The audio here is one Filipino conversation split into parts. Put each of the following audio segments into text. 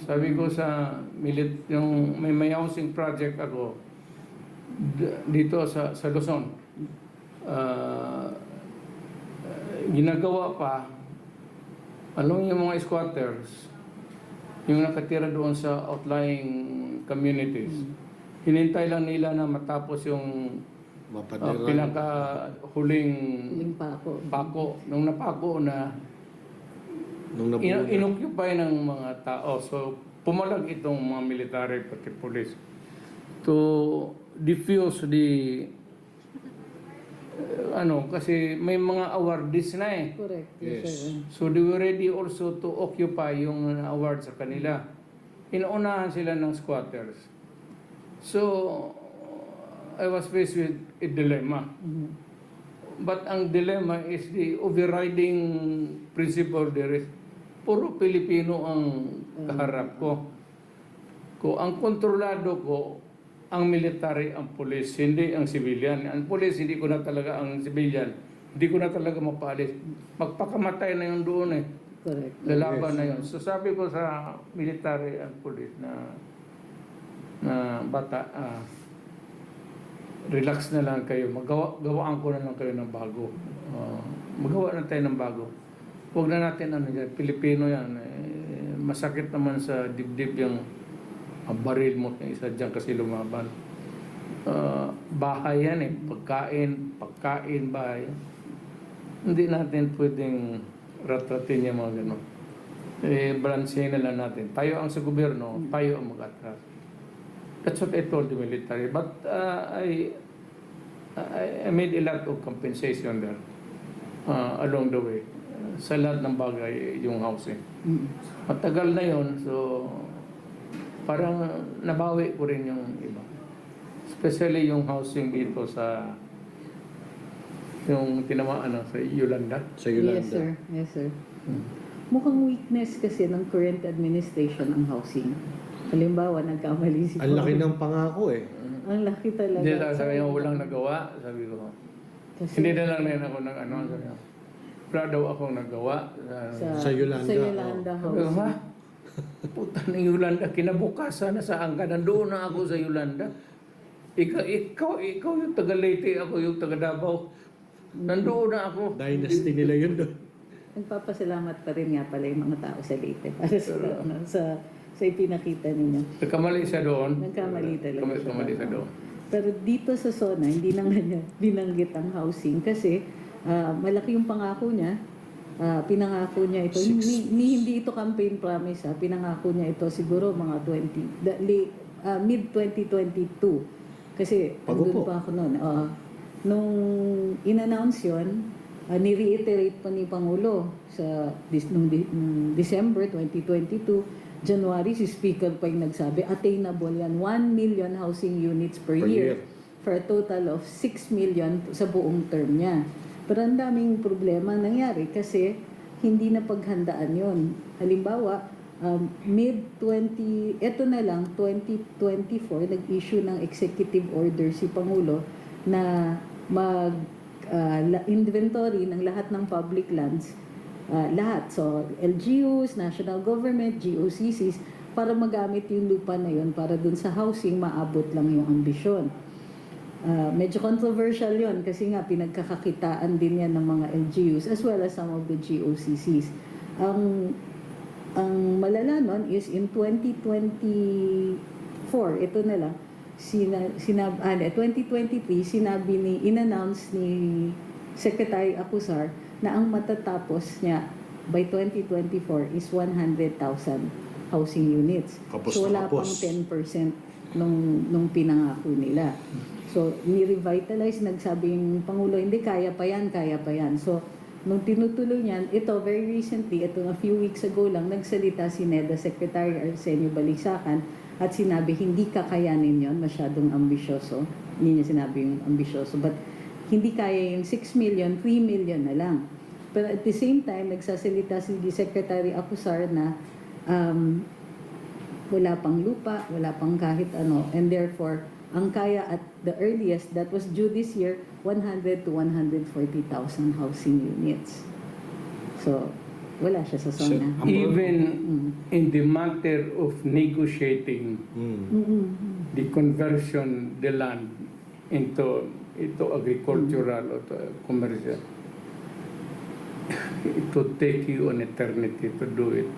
Sabi ko sa yung may housing project ako dito sa Luzon. Ginagawa pa, alam yung mga squatters, yung nakatira doon sa outlying communities, hinintay lang nila na matapos yung pinakahuling pako. Nung napako na, inoccupy ng mga tao. So, pumalag itong mga military pati police to diffuse the kasi may mga awardees na eh. Correct. Yes. So they were ready also to occupy yung award sa kanila. Inuunahan sila ng squatters. So I was faced with a dilemma. But ang dilemma is the overriding principle there is puro Pilipino ang kaharap ko. Ang kontrolado ko ang military, ang police, hindi ang civilian. Ang police, hindi ko na talaga ang civilian. Hindi ko na talaga mapaalis. Magpakamatay na yun doon eh. Correct. Lalaban na yun. So sabi ko sa military and police na bata, relax na lang kayo. Gawaan ko na lang kayo ng bago. Magawa na tayo ng bago. Huwag na natin Pilipino yan. Masakit naman sa dibdib yung baril mo ng isa dyan kasi lumaban. Bahay yan eh. Pagkain, bahay. Hindi natin pwedeng ratratin yung mga gano'n. Balansehin na lang natin. Tayo ang sa gobyerno, tayo ang mag-atras. That's what I told the military. But I made a lot of compensation there along the way. Sa lahat ng bagay, yung housing. Matagal na yun, so parang nabawi ko rin yung iba. Especially yung housing dito sa yung tinamaan sa Yolanda. Sa Yolanda. Yes, sir. Yes, sir. Mukhang weakness kasi ng current administration ang housing. Halimbawa, nagkamali si Ang laki ng pangako eh. Ang laki talaga. Hindi, sabi niya, walang nagawa. Sabi ko, Kasi hindi na lang rin ako ng sabi niya. Wala daw akong nagawa. Sa Yolanda. Sa Yolanda Sabi ko, housing. ha? Puta ng Yolanda, kinabukasan na saan ka? Nandoon na ako sa Yolanda. Ikaw yung taga Leyte, ako yung taga Davao. Nandoon na ako. Dynasty nila yun doon. Nagpapasalamat pa rin nga pala yung mga tao sa Leyte para sa ipinakita ninyo. Nagkamali siya doon. Nagkamali talaga siya. Nagkamali siya doon. Pero dito sa SONA, hindi na nga niya binanggit ang housing kasi malaki yung pangako niya. Pinangako niya ito. Hindi ito campaign promise. Pinangako niya ito siguro mga mid-2022. Kasi andun pa ako noon. Nung in-announce yun, ni-reiterate pa ni Pangulo nung December 2022, January, si Speaker pa yung nagsabi, attainable yan, 1 million housing units per year for a total of 6 million sa buong term niya. Pero ang daming problema nangyari kasi hindi na paghandaan yon. Halimbawa, ito na lang, 2024, nag-issue ng executive order si Pangulo na inventory ng lahat ng public lands, lahat. So, LGUs, national government, GOCCs, para magamit yung lupa na yun para dun sa housing maabot lang yung ambisyon. Medyo controversial yon kasi nga pinagkakakitaan din yan ng mga LGUs as well as some of the GOCCs. Ang malala nun is in 2024, ito na lang, 2023, in-announce ni Secretary Acuzar na ang matatapos niya by 2024 is 100,000 housing units. So wala pang 10% nung pinangako nila. So, ni-revitalize, nagsabi yung Pangulo, hindi, kaya pa yan. So, nung tinutuloy niyan, ito, very recently, ito a few weeks ago lang, nagsalita si NEDA Secretary Arsenio Balisacan at sinabi, hindi kakayanin yon, masyadong ambisyoso. Hindi niya sinabi yung ambisyoso, but hindi kaya yung 6 million, 3 million na lang. Pero at the same time, nagsasalita si Secretary Acuzar na wala pang lupa, wala pang kahit ano, and therefore, ang kaya at the earliest, that was due this year, 100 to 140,000 housing units. So, Wala siya sa zona. Even in the matter of negotiating the conversion the land into agricultural or to commercial, it would take you an eternity to do it.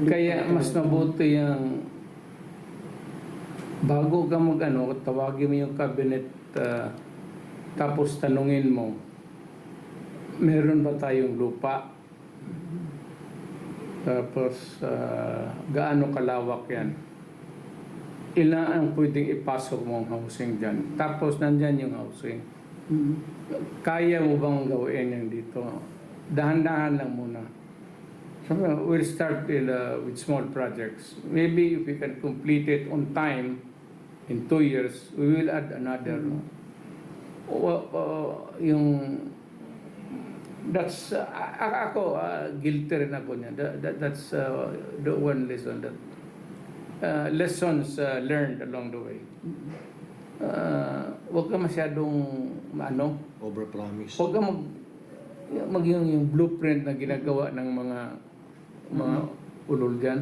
Kaya mas mabuti yung bago ka tawagin mo yung cabinet, tapos tanungin mo, meron ba tayong lupa? Tapos, gaano kalawak yan? Ilan ang pwedeng ipasok mong housing dyan? Tapos, nandyan yung housing. Kaya mo bang gawin yan dito? Dahan-dahan lang muna. So, we'll start with small projects. Maybe if we can complete it on time, in 2 years, we will add another. That's ako guilty rin ako niyan. That's the one lesson that lessons learned along the way. Huwag ka masyadong Overpromise. huwag ka yung blueprint na ginagawa ng mga ulol diyan.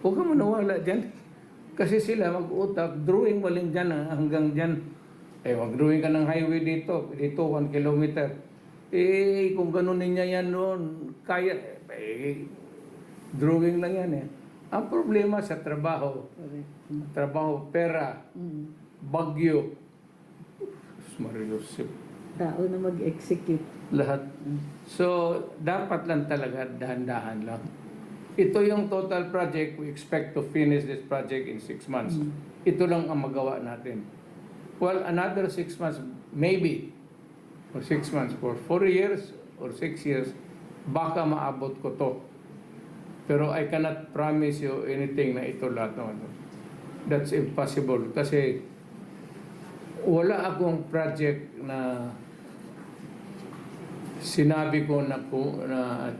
Huwag ka manawala diyan. Kasi sila mag-utak, drawing maling diyan hanggang diyan. Mag-drawing ka ng highway dito 1 kilometer. Kung ganun niya yan noon, kaya, drawing lang yan Ang problema sa trabaho, pera, bagyo, Mariusip, Tao na mag-execute. lahat. So, dapat lang talaga dahan-dahan lang. Ito yung total project. We expect to finish this project in 6 months. Ito lang ang magawa natin. Well, another 6 months, maybe, or 6 months, for 4 years or 6 years, baka maabot ko to. Pero I cannot promise you anything na ito lahat naman. That's impossible kasi wala akong project na sinabi ko na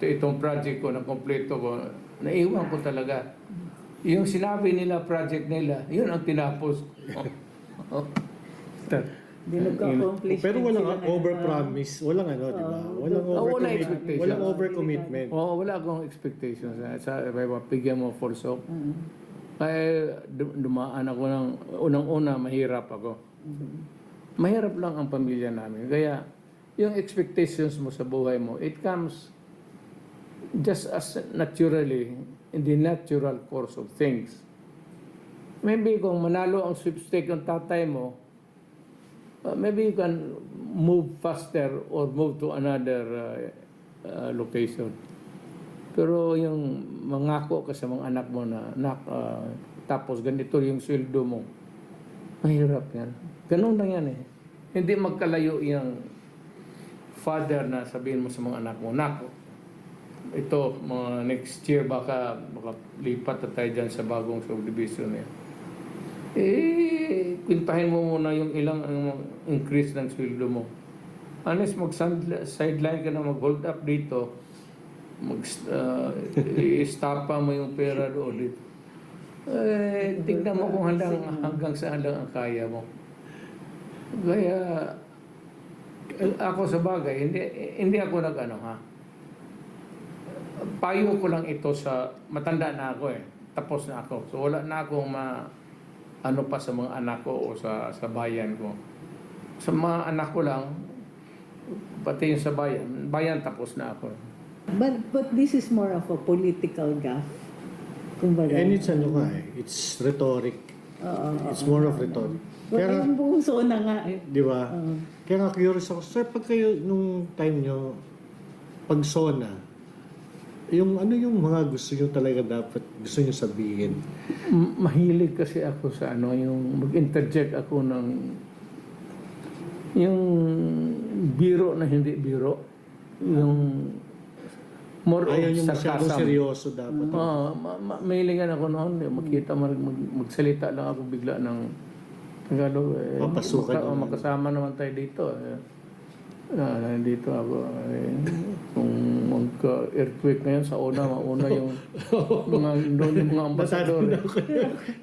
itong project ko na kompleto ko, naiwan ko talaga. Yung sinabi nila project nila, yun ang tinapos. Hindi nagka-accomplish. Pero walang overpromise. Walang di ba? Walang expectation. Walang overcommitment. Wala akong expectations. Bigyan mo false hope. Ay, dumaan ako ng unang-una, mahirap ako. Mahirap lang ang pamilya namin. Kaya, yung expectations mo sa buhay mo, it comes just as naturally in the natural course of things. Maybe kung manalo ang sweepstake ng tatay mo, maybe you can move faster or move to another location. Pero yung mangako ka sa mga anak mo na, tapos ganito yung sweldo mo, mahirap yan. Ganun lang yan Hindi magkalayo yung father na sabihin mo sa mga anak mo, ito, mga next year baka lipat na tayo dyan sa bagong subdivision kwintahin mo muna yung ilang increase ng sweldo mo. Unless mag-sideline ka na mag-hold up dito, i-stapa mo yung pera doon dito. Tignan mo kung hanggang saan lang ang kaya mo. Kaya, ako sa bagay, hindi ako payo ko lang ito sa, matanda na ako tapos na ako. So wala na akong pa sa mga anak ko o sa bayan ko. Sa mga anak ko lang, pati yung sa bayan tapos na ako. But this is more of a political gaffe. Kumbaga. And it's it's rhetoric. It's more of rhetoric. Kaya ang buong zona nga Di ba? Kaya nga curious ako, sir, pag kayo nung time nyo, pag zona, yung mga gusto nyo talaga dapat gusto nyo sabihin? Mahilig kasi ako sa yung mag-interject ako ng yung biro na hindi biro. Yung more ayaw nyo of masyadong sarcasm. seryoso dapat. Mahilingan ako noon. Makita, magsalita lang ako bigla ng Tagalog. Papasukan naman. Makasama naman tayo dito. Nandito ako. Kung magka-earthquake ngayon, mauna yung mga ambasador.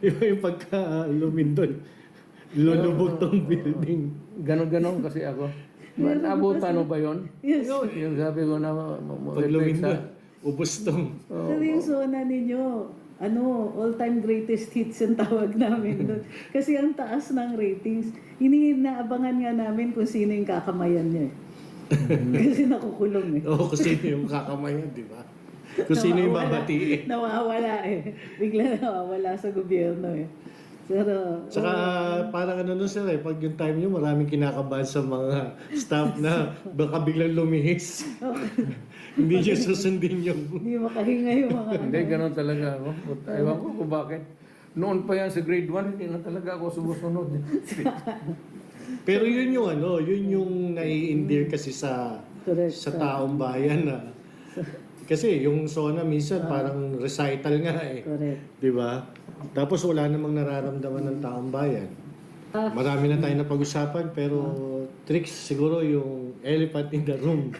Yung pagka-lumindol, lulubog tong building. Ganon kasi ako. Abutan mo ba yun? Yes. Yung sabi ko na Pag lumindol. ubos tong. Pero yung zona ninyo, all-time greatest hits yung tawag namin doon. Kasi ang taas ng ratings. Inaabangan nga namin kung sino yung kakamayan niya. Kasi nakukulong eh. Oo, kung sino yung kakamayan, di ba? Kung sino yung babatiin. Nawawala eh. Bigla nawawala sa gobyerno eh. Pero, Saka parang ano nun sir pag yung time nyo maraming kinakabahan sa mga staff na baka biglang lumihis. Hindi nyo susundin yung... hindi makahinga yung mga Hindi, ganun talaga ako. But, ewan ko kung bakit. Noon pa yan sa grade 1, hindi na talaga ako sumusunod. Pero yun yung yun yung nai-endear kasi sa Correct. taong bayan na kasi yung SONA minsan parang recital nga eh. Correct. Di ba? Tapos wala namang nararamdaman ng taong bayan. Marami na tayo napag-usapan pero tricks siguro yung elephant in the room.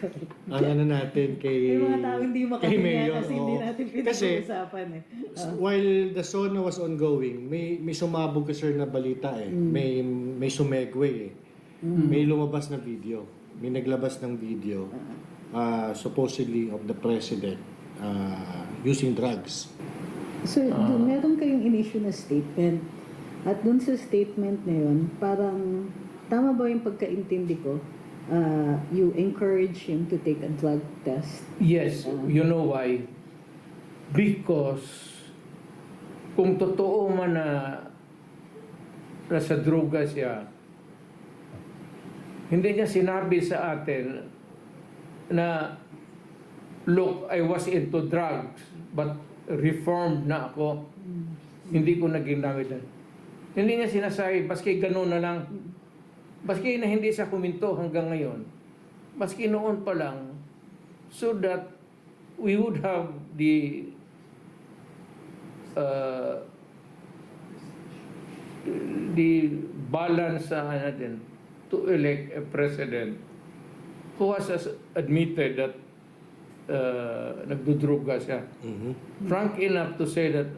Ang ano natin kay Yung mga tao hindi kay makahinga Mayor, kasi hindi oo. natin Kasi pinag-uusapan eh. while the SONA was ongoing, may sumabog ka sir na balita eh. May sumegway eh. May lumabas na video. May naglabas ng video supposedly of the president using drugs. So, meron kayong in-issue na statement. At dun sa statement na yun, parang, tama ba yung pagkaintindi ko? You encourage him to take a drug test. Yes, you know why? Because kung totoo man na nasa droga siya, hindi niya sinabi sa atin na, look, I was into drugs, but reformed na ako. Hindi ko naging damit. Hindi niya sinasabi, baski gano'n na lang. Baski na hindi siya kuminto hanggang ngayon. Baski noon pa lang, so that we would have the balance sa natin to elect a president who has admitted that nagdudruga siya. Frank enough to say that,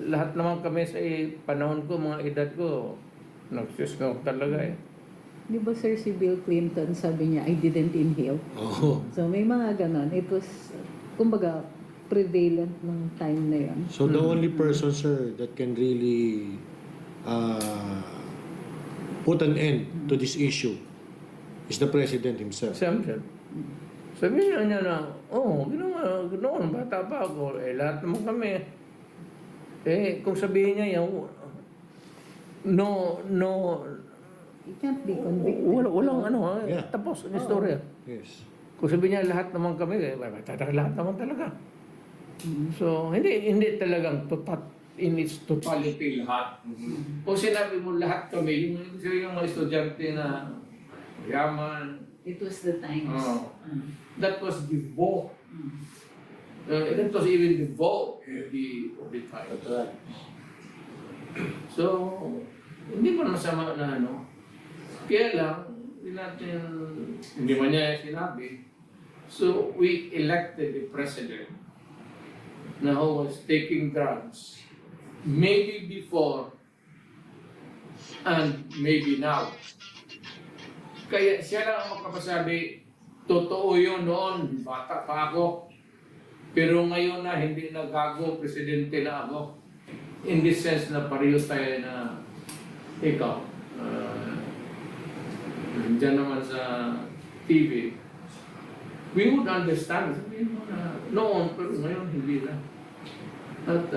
lahat naman kami sa panahon ko, mga edad ko, nagsusnok talaga eh. Di ba sir, si Bill Clinton sabi niya, I didn't inhale. Oh. So may mga ganon. It was, kumbaga, prevalent ng time na yun. So the only person sir that can really put an end to this issue is the president himself. Siyempre. Sabihin niya na, ginawa, noon, bata pa ako, lahat naman kami. Kung sabihin niya yan, no, You can't be convicted. walang Yeah. tapos ang istorya. Yes. Kung sabihin niya lahat naman kami, lahat naman talaga. So, hindi talagang in its totality lahat. Kung sinabi mo lahat kami, yung mga estudyante na yaman, It was the times. that was the vote. That was even the vote of the time. So, hindi pa masama na kaya lang, hindi man niya sinabi. So, we elected a president na who was taking drugs maybe before and maybe now. Kaya siya lang ang makapasabi, totoo yun noon, bata pa ako. Pero ngayon na hindi na gago, presidente na ako. In this sense na pareho tayo na ikaw. Diyan naman sa TV, we would understand. Sabihin mo na noon, pero ngayon hindi na. At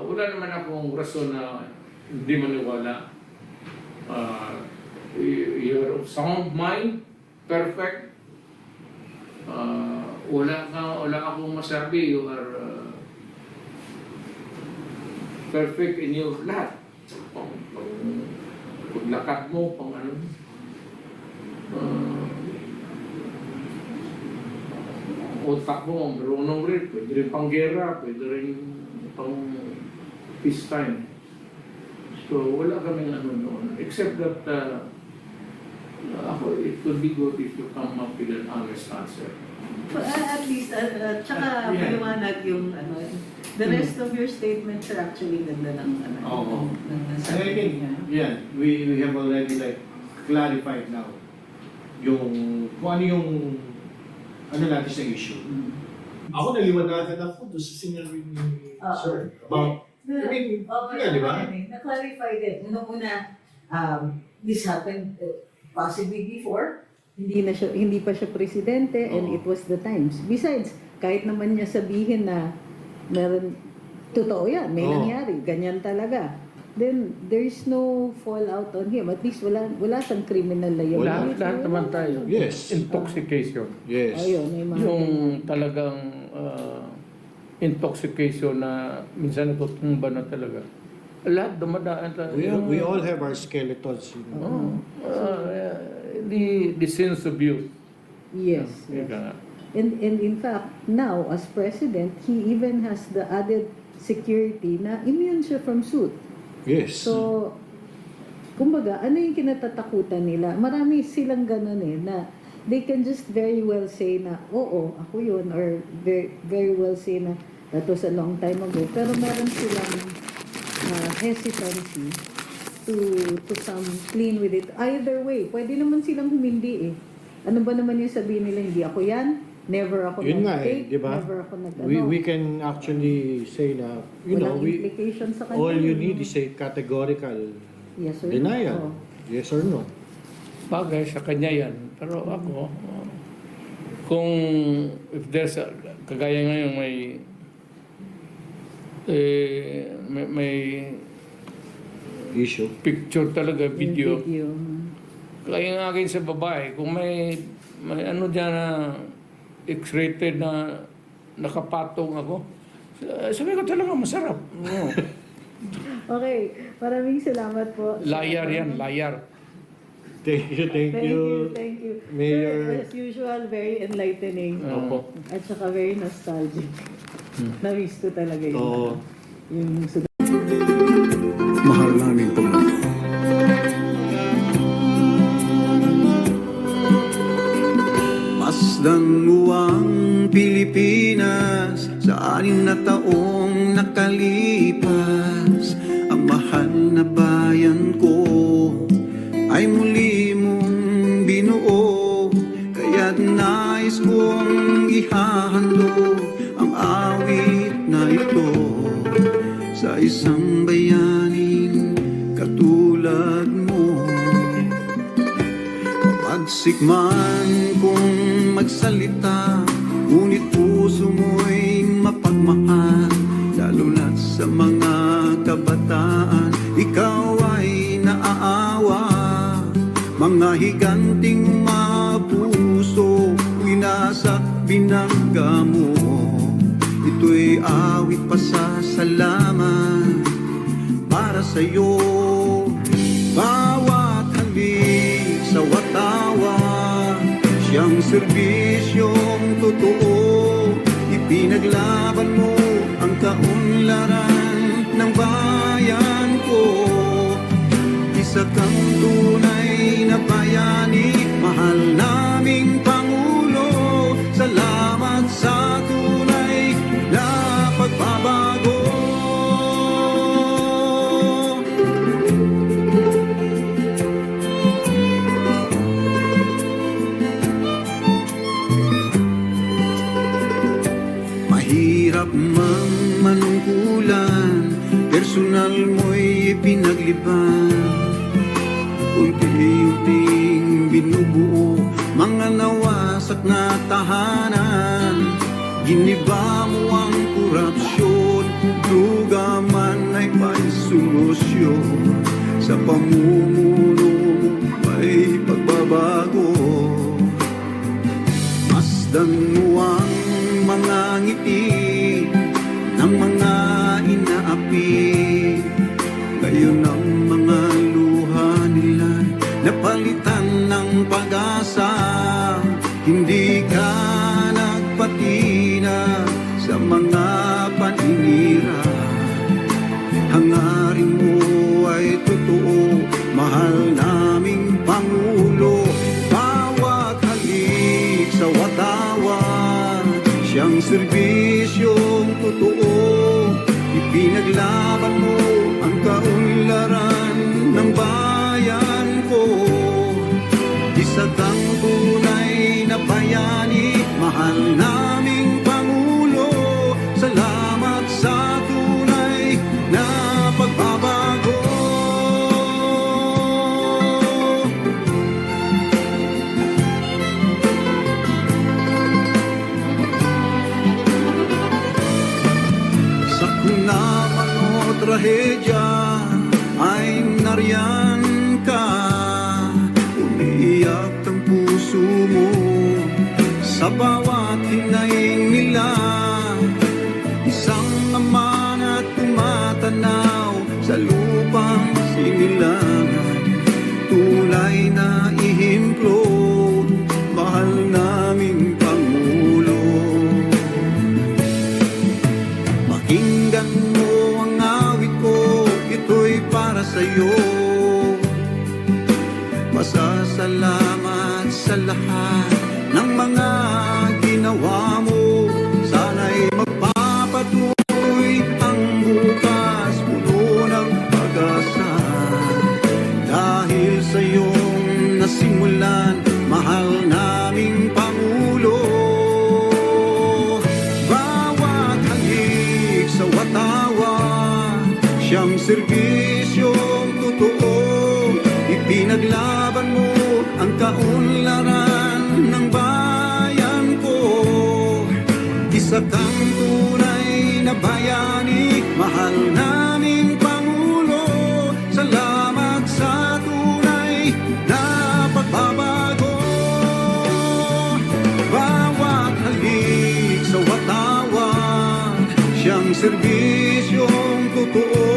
wala naman akong rason na hindi maniwala. You're of sound mind, perfect. Wala akong masabi. You are perfect in your lahat. Paglakad mo, pang ano. Utak mo, marunong rin. Pwede rin pang gera, pwede rin pang peacetime. So, wala kami noon. Except that it would be good if you come up with an honest answer. At least, tsaka maliwanag yung the rest of your statements are actually ganda ng Oo. ng And I think, we have already clarified now yung kung ano yung natin sa issue. Ako naliwanagan ako doon sa sinabi ni Sir. About, I mean, yeah, di ba? Na-clarify din. Una-una, this happened possibly before. Hindi pa siya presidente and it was the times. Besides, kahit naman niya sabihin na meron, totoo yan, may nangyari, ganyan talaga. Then, there is no fallout on him. At least wala siyang criminal liability. Lahat naman tayo. Yes. Intoxication. Yes. Ayun, may mga Yung talagang intoxication na minsan natutumba na talaga. Lahat dumadaan talaga. We all have our skeletons. You know? The sense of youth. Yes. Ika nga. And in fact, now, as president, he even has the added security na immune siya from suit. Yes. So, kumbaga, ano yung kinatatakutan nila? Marami silang ganun na they can just very well say na, oo, ako yun, or very well say na, that was a long time ago. Pero meron silang hesitancy to come clean with it. Either way, pwede naman silang humindi eh. Ano ba naman yung sabihin nila, hindi ako yan, never ako Yun nga nag-take, di ba? never ako nag-ano. We can actually say na, Walang implication sa kanya. all you need is a categorical Yes or denial. no? Yes or no? Bagay sa kanya yan. Pero ako, kung if there's a, kagaya ngayon may Issue. picture talaga, video. Video. Kaya nga akin sa babae, kung may ano dyan na X-rated na nakapatong ako, sabi ko talaga masarap. Oo. Okay, maraming salamat po. Liar yan, liar. Thank you, thank you. Thank you. Mayor. Sir, as usual, very enlightening. Opo. At saka very nostalgic. Na-miss ko talaga yun. Oo. Yung Mahal naming Panginoon. Masdan mo ang Pilipinas sa 6 na taong nakalipas. Ang mahal na bayan ko ay muli mong binuo. Kaya't nais kong ihahandog ang awit na ito sa isang bayaning katulad mo. Mapagsik man kung magsalita, ngunit puso mo'y mapagmahal. Lalo na sa mga kabataan, ikaw ay naaawa. Mga higanting mapuso, winasak binangga mo. Ito'y awit pasasalamat para sa'yo. Bawat halik sa watawa, siyang serbisyong totoo. Ipinaglaban mo ang kaunlaran ng bayan ko. Isa kang tunay na bayani, mahal naming Pangulo. Salamat sa tunay na pagbabago. Mahirap mang manungkulan, personal mo'y ipinagliban. Unti-unting binubuo mga nawasak na tahanan. Giniba mo ang korupsyon, duga man ay may solusyon. Sa pamumuno mo may pagbabago. Masdan mo ang mga ngiti ng mga inaapi. Ngayon ang mga luha nila napalitan ng pag-asa. Hindi ka nagpatina sa mga paninira. Hangarin mo ay totoo, mahal naming Pangulo. Bawat halik sa watawa, siyang serbisyong totoo. Ipinaglaban mo ang kaunlaran ng bayan ko. Isa kang tunay na bayani, mahal naming Pangulo. na man o trahedya ay nariyan ka. Umiiyak ang puso mo sa bawat hinaing nila. Isang ama na tumatanaw sa lupang sinilangan, tunay na ihimplo, mahal naming Pangulo. Pakinggan mo ang awit ko, ito'y para sa'yo. Masasalamat sa lahat ng mga ginawa mo. Sana'y magpapatuloy ang bukas, puno ng pag-asa. Dahil sa iyong nasimulan, mahal naming Pangulo. Bawat halik sa watawa, siyang serbisyong totoo. Ipinaglaban mo ang kaunlaran ng bayan ko. Isa kang tunay na bayani, mahal naming Pangulo. Salamat sa tunay na pagbabago. Bawat halik sa watawag, siyang serbisyong totoo.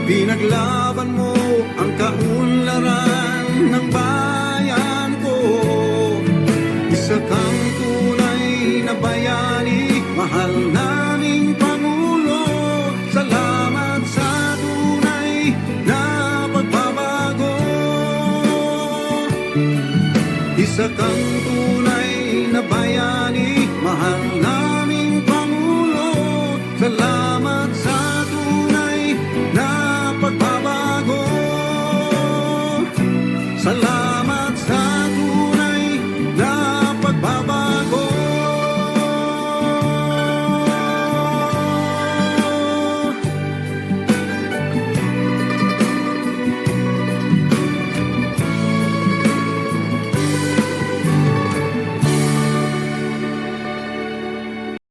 Ipinaglaban mo ang kaunlaran ng bayan ko. Isa kang tunay na bayani, mahal naming Pangulo. Salamat sa tunay na pagbabago. Isa kang tunay na bayani, mahal naming Pangulo. Salamat sa tunay na pagbabago. Salamat